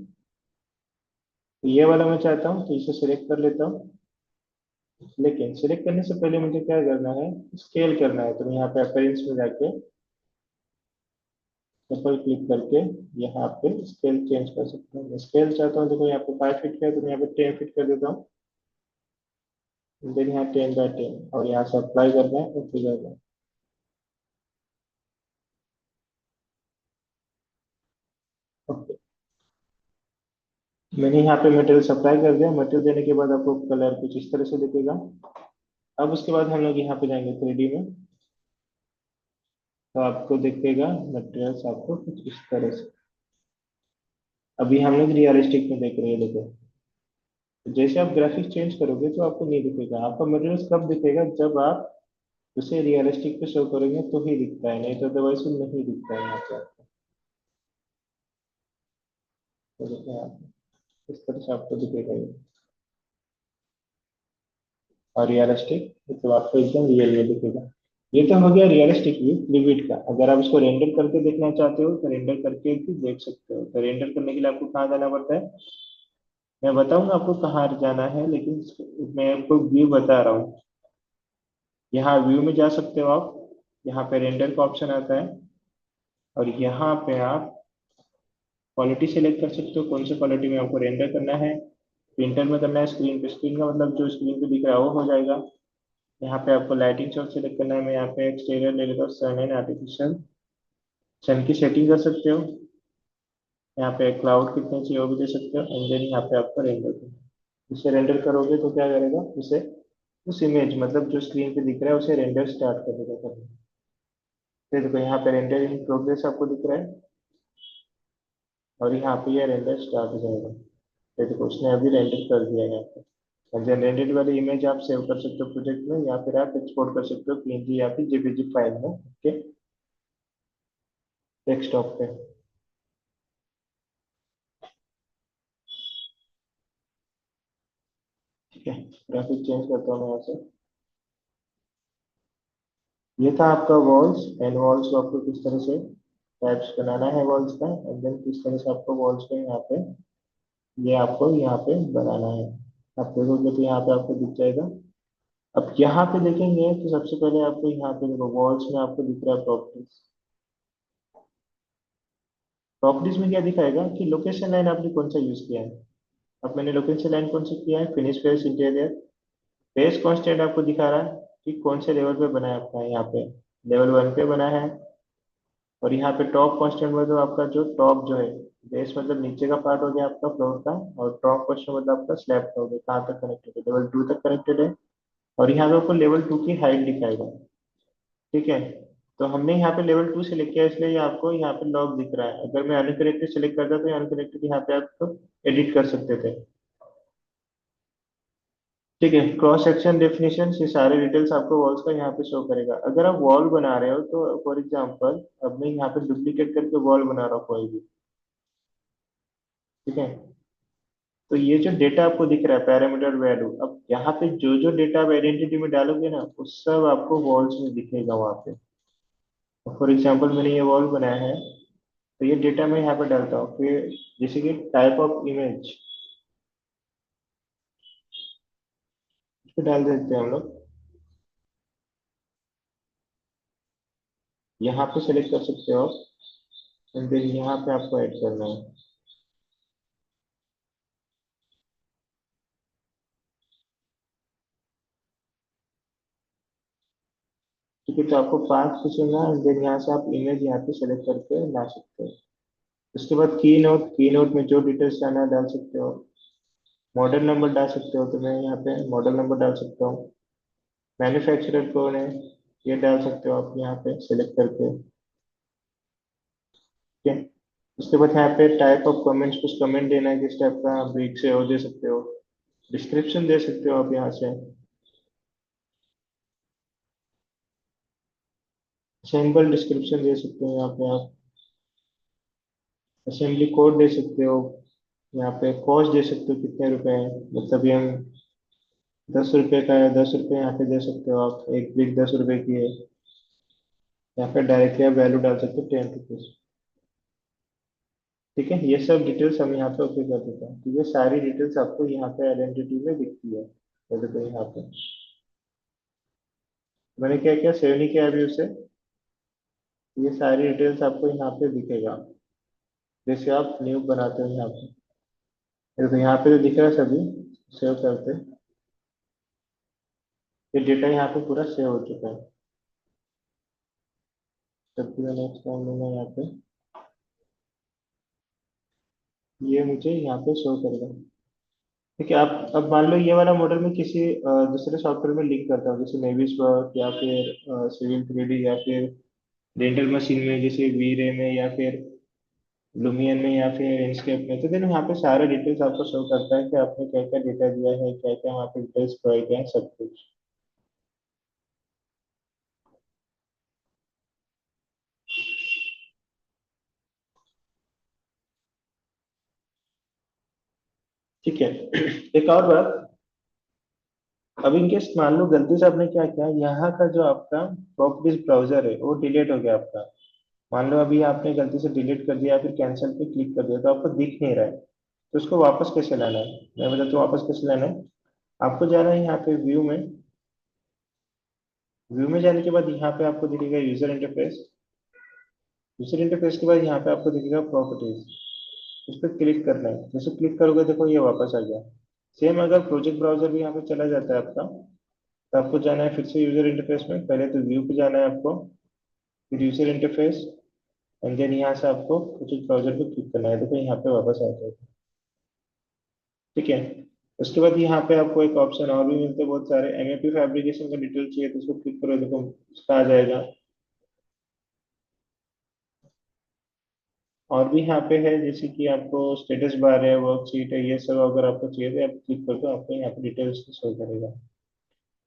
तो ये वाला मैं चाहता हूँ तो इसे सिलेक्ट कर लेता हूँ। लेकिन सिलेक्ट करने से पहले मुझे क्या करना है, स्केल करना है। तो मैं यहाँ पे अपेरेंस में जाके डबल क्लिक करके यहाँ पे स्केल चेंज कर सकता हूँ। मैं स्केल चाहता हूँ, देखो यहाँ पे 5 फीट का है तो मैं यहाँ पे 10 फीट कर देता हूँ। देन यहाँ 10 बाय 10 और यहाँ से अप्लाई करना है, ओके करना है। ओके, मैंने यहाँ पे मटेरियल सप्लाई कर दिया। मटेरियल देने के बाद आपको कलर कुछ इस तरह से दिखेगा। अब उसके बाद हम लोग यहाँ पे जाएंगे 3D में। तो आपको दिखेगा मटेरियल्स आपको कुछ इस तरह से। अभी हम लोग रियलिस्टिक में देख रहे हैं, देखो। तो जैसे आप ग्राफिक्स चेंज करोगे तो आपको नहीं दिखेगा। आपका मटेरियल्स कब दिखेगा, जब आप उसे रियलिस्टिक पे शो करेंगे तो ही दिखता है, नहीं तो अदरवाइज वो नहीं दिखता है यहाँ पे आपको। तो देखो यहाँ पे इस तरह से आपको दिखेगा ये। और रियलिस्टिक तो आपको एकदम रियल में दिखेगा। ये तो हो गया रियलिस्टिक व्यू लिविट का। अगर आप इसको रेंडर करके देखना चाहते हो तो रेंडर करके भी देख सकते हो। तो रेंडर करने के लिए आपको कहाँ जाना पड़ता है, मैं बताऊंगा आपको कहाँ जाना है, लेकिन मैं आपको व्यू बता रहा हूँ। यहाँ व्यू में जा सकते हो आप। यहाँ पे रेंडर का ऑप्शन आता है। और यहाँ पे आप क्वालिटी सेलेक्ट कर सकते हो, कौन सी क्वालिटी में आपको रेंडर करना है। प्रिंटर में करना है, स्क्रीन पे। स्क्रीन का मतलब जो स्क्रीन पे दिख रहा है वो हो जाएगा। यहाँ पे आपको लाइटिंग सोर्स सेलेक्ट करना है। मैं यहाँ पे एक्सटीरियर ले लेता हूँ, सन एंड आर्टिफिशियल। सन की सेटिंग कर सकते हो। यहाँ पे क्लाउड कितने चाहिए वो भी दे सकते हो। एंड देन यहाँ पे आपको रेंडर करना है। इसे रेंडर करोगे तो क्या करेगा, उसे उस इमेज मतलब जो स्क्रीन पे दिख रहा है उसे रेंडर स्टार्ट कर देगा करना। फिर देखो यहाँ पे रेंडर इन प्रोग्रेस आपको दिख रहा है। और यहाँ पे ये रेंडर स्टार्ट हो जाएगा। ये देखो उसने अभी रेंडर कर दिया है यहाँ पे। और जनरेटेड वाली इमेज आप सेव कर सकते हो प्रोजेक्ट में, या फिर आप एक्सपोर्ट कर सकते हो पीएनजी या फिर जेपीजी फाइल में। ओके, डेस्कटॉप पे। ठीक है, ग्राफिक चेंज करता हूँ मैं यहाँ से। ये था आपका वॉल्स, एंड वॉल्स को आपको किस तरह से टाइप्स बनाना है वॉल्स का, एंड देन किस तरह से आपको वॉल्स को यहाँ पे, ये आपको यहाँ पे बनाना है। आप देखोगे तो यहाँ पे आपको दिख जाएगा। अब यहाँ पे देखेंगे तो सबसे पहले आपको यहाँ पे देखो वॉल्स में आपको दिख रहा है प्रॉपर्टीज। प्रॉपर्टीज में क्या दिखाएगा कि लोकेशन लाइन आपने कौन सा यूज किया है। अब मैंने लोकेशन लाइन कौन सा किया है, finish face interior. Face constant आपको दिखा रहा है कि कौन से लेवल पे बना है आपका, यहाँ पे लेवल 1 पे बना है। और यहाँ पे टॉप कांस्टेंट मतलब आपका जो टॉप जो है, बेस मतलब नीचे का पार्ट हो गया आपका फ्लोर का, और टॉप कांस्टेंट मतलब आपका स्लैब का हो गया, कहाँ तक कनेक्टेड है, लेवल 2 तक कनेक्टेड है। और यहाँ पे आपको लेवल 2 की हाइट दिखाएगा। ठीक है, तो हमने यहाँ पे लेवल 2 सेलेक्ट किया, इसलिए ये आपको यहाँ पे लॉग दिख रहा है। अगर मैं अनकनेक्टेड सेलेक्ट करता तो अनकनेक्टेड यहाँ पे आप एडिट कर सकते थे। ठीक है, क्रॉस सेक्शन डेफिनेशन, ये सारे डिटेल्स आपको वॉल्स का यहाँ पे शो करेगा। अगर आप वॉल बना रहे हो तो फॉर एग्जांपल अब मैं यहाँ पे डुप्लीकेट करके वॉल बना रहा हूँ कोई भी। ठीक है, तो ये जो डेटा आपको दिख रहा है पैरामीटर वैल्यू, अब यहाँ पे जो जो डेटा आप आइडेंटिटी में डालोगे ना वो सब आपको वॉल्स में दिखेगा वहाँ पे। फॉर एग्जांपल मैंने ये वॉल बनाया है, तो ये डेटा मैं यहाँ पे डालता हूँ, फिर जैसे कि टाइप ऑफ इमेज पे डाल देते हैं हम लोग। यहाँ पे सेलेक्ट कर सकते हो, एंड फिर यहाँ पे आपको ऐड करना है। ठीक है, तो आपको पाथ पूछेगा, एंड देन यहाँ से आप इमेज यहाँ पे सेलेक्ट करके ला सकते हो। उसके बाद की नोट में जो डिटेल्स डालना है डाल सकते हो। मॉडल नंबर डाल सकते हो, तो मैं यहाँ पे मॉडल नंबर डाल सकता हूँ। मैन्युफैक्चरर कौन है ये डाल सकते हो आप यहाँ पे सेलेक्ट करके। ठीक है, उसके बाद यहाँ पे टाइप ऑफ कमेंट्स, कुछ कमेंट देना है किस टाइप का, ब्रीक से हो दे सकते हो, डिस्क्रिप्शन दे सकते हो आप यहाँ से, सिंपल डिस्क्रिप्शन दे सकते हो यहाँ पे आप, असेंबली कोड दे सकते हो, यहाँ पे कॉस्ट दे सकते हो कितने रुपए है, मतलब ये हम 10 रुपए का है, 10 रुपए यहाँ पे दे सकते हो आप, एक ब्रिक 10 रुपए की है। यहाँ पे डायरेक्टली आप वैल्यू डाल सकते हो 10 रुपीज। ठीक है, ये सब डिटेल्स हम यहाँ पे ओके कर देते हैं, तो ये सारी डिटेल्स आपको यहाँ पे आइडेंटिटी में दिखती है। ये देखो यहाँ पे मैंने क्या क्या सेव नहीं किया अभी उसे, ये सारी डिटेल्स आपको यहाँ पे दिखेगा जैसे आप न्यू बनाते हो यहाँ पे। ये देखो यहाँ पे जो दिख रहा है सभी सेव करते, ये डेटा यहाँ पे पूरा सेव हो चुका है। जब भी मैंने एक्सप्लेन लूंगा यहाँ पे, ये मुझे यहाँ पे शो करेगा। ठीक है, आप अब मान लो ये वाला मॉडल में किसी दूसरे सॉफ्टवेयर में लिंक करता हूँ, जैसे नेविस वर्क या फिर सिविल 3D या फिर रेंडर मशीन में, जैसे वी रे में या फिर लुमियन में या फिर इंस्केप में, तो देन वहाँ पे सारे डिटेल्स आपको शो करता है कि आपने क्या क्या डेटा दिया है, क्या क्या वहाँ पे डिटेल्स प्रोवाइड किया है, सब कुछ। ठीक है, एक और बात, अब इनकेस मान लो गलती से आपने क्या किया, यहाँ का जो आपका प्रॉपर्टीज ब्राउजर है वो डिलीट हो गया आपका। मान लो अभी आपने गलती से डिलीट कर दिया या फिर कैंसिल पे क्लिक कर दिया तो आपको दिख नहीं रहा है, तो उसको वापस कैसे लाना है, मैं बताता हूँ वापस कैसे लाना है। आपको जाना है यहाँ पे व्यू में, व्यू में जाने के बाद यहाँ पे आपको दिखेगा यूजर इंटरफेस। यूजर इंटरफेस के बाद यहाँ पे आपको दिखेगा प्रॉपर्टीज, उस पर क्लिक करना है। जैसे क्लिक करोगे देखो ये वापस आ गया। सेम अगर प्रोजेक्ट ब्राउजर भी यहाँ पे चला जाता है आपका, तो आपको जाना है फिर से यूजर इंटरफेस में, पहले तो व्यू पे जाना है आपको, फिर यूजर इंटरफेस, एंड देन यहाँ से आपको प्रोजेक्ट ब्राउजर पे क्लिक करना है, देखो यहाँ पे वापस आ जाएगा। ठीक है, उसके बाद यहाँ पे आपको एक ऑप्शन और भी मिलते हैं बहुत सारे, एमएपी फैब्रिकेशन का डिटेल चाहिए तो उसको क्लिक करो, देखो उसका आ जाएगा। और भी यहाँ पे है, जैसे कि आपको स्टेटस बार है, वर्कशीट है, ये सब अगर आपको चाहिए तो आप क्लिक करके आपको यहाँ पे डिटेल्स शो करेगा।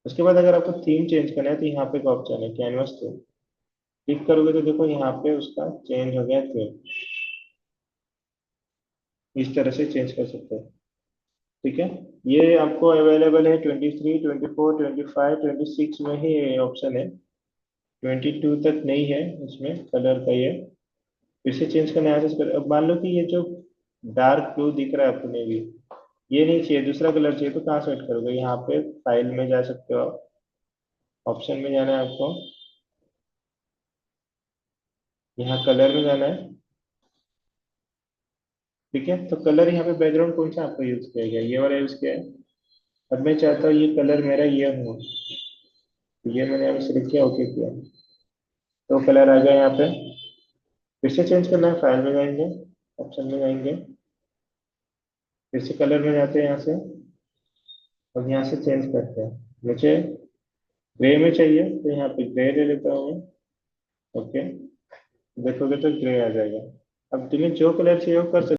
उसके बाद अगर आपको थीम चेंज करना है तो यहाँ पे एक ऑप्शन है कैनवस थीम। क्लिक करोगे तो देखो यहाँ पे उसका चेंज हो गया थीम। इस तरह से चेंज कर सकते हैं। ठीक है। ये आपको अवेलेबल है 23, 24, 25, 26 में ही ये ऑप्शन है। 22 तक नहीं है इसमें कलर का ये। फिर से चेंज करना है तो अब मान लो कि ये जो डार्क ब्लू दिख रहा है आपको नेवी, ये नहीं चाहिए, दूसरा कलर चाहिए, तो कहाँ सेट करोगे? यहाँ पे फाइल में जा सकते हो आप, ऑप्शन में जाना है आपको, यहाँ कलर में जाना है। ठीक है, तो कलर यहाँ पे बैकग्राउंड कौन सा आपको यूज किया गया? ये वाला यूज किया है। अब मैं चाहता हूँ ये कलर मेरा ये हो, तो ये मैंने अभी सिलेक्ट किया, ओके किया, तो कलर आ गया यहाँ पे। फिर से चेंज करना है, फाइल में जाएंगे, ऑप्शन में जाएंगे, फिर से कलर में जाते हैं यहाँ से, और यहाँ से चेंज करते हैं। मुझे ग्रे में चाहिए तो यहाँ पे ग्रे ले लेता हूँ मैं। ओके, देखोगे तो ग्रे आ जाएगा। अब तुम्हें जो कलर चाहिए वो कर सकते